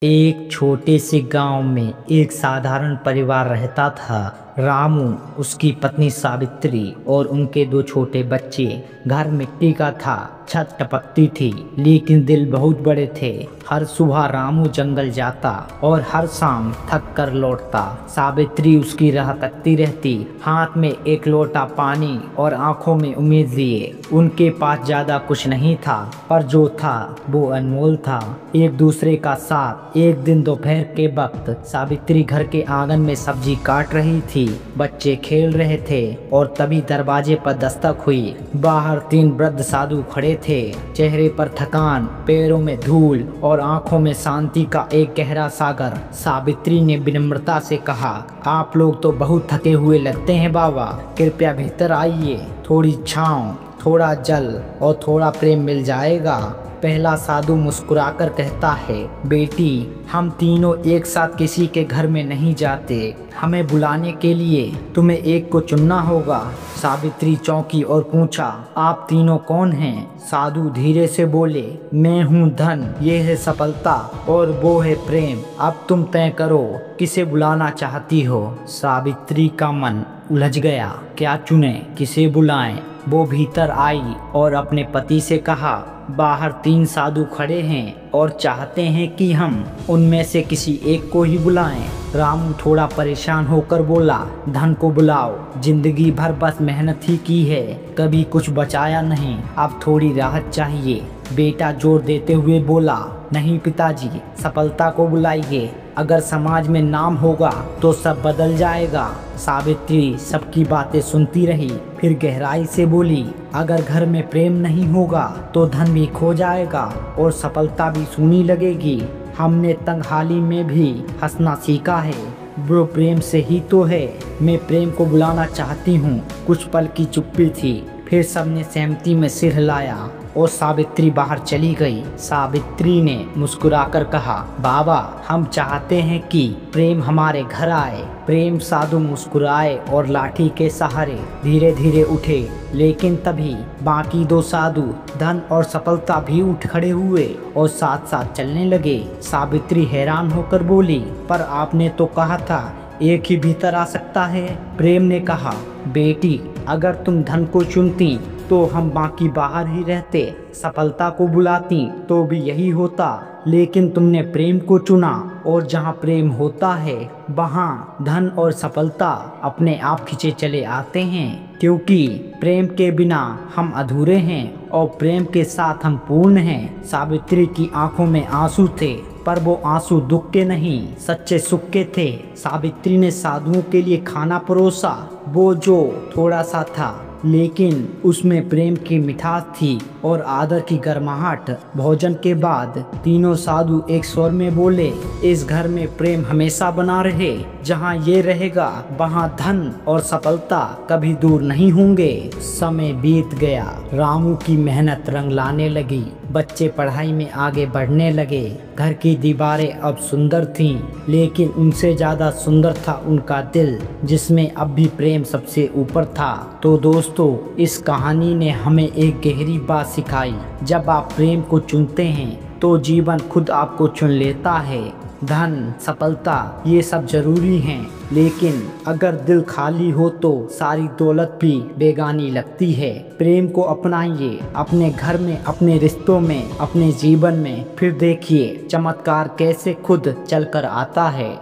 एक छोटे से गांव में एक साधारण परिवार रहता था। रामू, उसकी पत्नी सावित्री और उनके दो छोटे बच्चे। घर मिट्टी का था, छत टपकती थी, लेकिन दिल बहुत बड़े थे। हर सुबह रामू जंगल जाता और हर शाम थक कर लौटता। सावित्री उसकी राह तकती रहती, हाथ में एक लोटा पानी और आंखों में उम्मीद लिए। उनके पास ज्यादा कुछ नहीं था, पर जो था वो अनमोल था, एक दूसरे का साथ। एक दिन दोपहर के वक्त सावित्री घर के आंगन में सब्जी काट रही थी। बच्चे खेल रहे थे और तभी दरवाजे पर दस्तक हुई। बाहर तीन वृद्ध साधु खड़े थे, चेहरे पर थकान, पैरों में धूल और आंखों में शांति का एक गहरा सागर। सावित्री ने विनम्रता से कहा, आप लोग तो बहुत थके हुए लगते हैं बाबा, कृपया भीतर आइए। थोड़ी छांव, थोड़ा जल और थोड़ा प्रेम मिल जाएगा। पहला साधु मुस्कुराकर कहता है, बेटी, हम तीनों एक साथ किसी के घर में नहीं जाते। हमें बुलाने के लिए तुम्हें एक को चुनना होगा। सावित्री चौंकी और पूछा, आप तीनों कौन हैं? साधु धीरे से बोले, मैं हूँ धन, ये है सफलता और वो है प्रेम। अब तुम तय करो, किसे बुलाना चाहती हो? सावित्री का मन उलझ गया, क्या चुने, किसे बुलाएं? वो भीतर आई और अपने पति से कहा, बाहर तीन साधु खड़े हैं और चाहते हैं कि हम उनमें से किसी एक को ही बुलाएं। रामू थोड़ा परेशान होकर बोला, धन को बुलाओ, जिंदगी भर बस मेहनत ही की है, कभी कुछ बचाया नहीं, अब थोड़ी राहत चाहिए। बेटा जोर देते हुए बोला, नहीं पिताजी, सफलता को बुलाइए, अगर समाज में नाम होगा तो सब बदल जाएगा। सावित्री सबकी बातें सुनती रही, फिर गहराई से बोली, अगर घर में प्रेम नहीं होगा तो धन भी खो जाएगा और सफलता भी सूनी लगेगी। हमने तंगहाली में भी हंसना सीखा है, वो प्रेम से ही तो है। मैं प्रेम को बुलाना चाहती हूँ। कुछ पल की चुप्पी थी, फिर सबने सहमति में सिर हिलाया और सावित्री बाहर चली गई। सावित्री ने मुस्कुराकर कहा, बाबा, हम चाहते हैं कि प्रेम हमारे घर आए। प्रेम साधु मुस्कुराए और लाठी के सहारे धीरे धीरे उठे, लेकिन तभी बाकी दो साधु धन और सफलता भी उठ खड़े हुए और साथ साथ चलने लगे। सावित्री हैरान होकर बोली, पर आपने तो कहा था एक ही भीतर आ सकता है। प्रेम ने कहा, बेटी, अगर तुम धन को चुनती तो हम बाकी बाहर ही रहते, सफलता को बुलाती तो भी यही होता, लेकिन तुमने प्रेम को चुना और जहाँ प्रेम होता है वहाँ धन और सफलता अपने आप खींचे चले आते हैं, क्योंकि प्रेम के बिना हम अधूरे हैं और प्रेम के साथ हम पूर्ण हैं। सावित्री की आंखों में आंसू थे, पर वो आंसू दुख के नहीं, सच्चे सुख के थे। सावित्री ने साधुओं के लिए खाना परोसा, वो जो थोड़ा सा था, लेकिन उसमें प्रेम की मिठास थी और आदर की गर्माहट। भोजन के बाद तीनों साधु एक स्वर में बोले, इस घर में प्रेम हमेशा बना रहे, जहाँ ये रहेगा वहाँ धन और सफलता कभी दूर नहीं होंगे। समय बीत गया, रामू की मेहनत रंग लाने लगी, बच्चे पढ़ाई में आगे बढ़ने लगे। घर की दीवारें अब सुंदर थीं, लेकिन उनसे ज्यादा सुंदर था उनका दिल, जिसमें अब भी प्रेम सबसे ऊपर था। तो दोस्तों, इस कहानी ने हमें एक गहरी बात सिखाई, जब आप प्रेम को चुनते हैं तो जीवन खुद आपको चुन लेता है। धन, सफलता, ये सब जरूरी हैं, लेकिन अगर दिल खाली हो तो सारी दौलत भी बेगानी लगती है। प्रेम को अपनाइए, अपने घर में, अपने रिश्तों में, अपने जीवन में, फिर देखिए चमत्कार कैसे खुद चलकर आता है।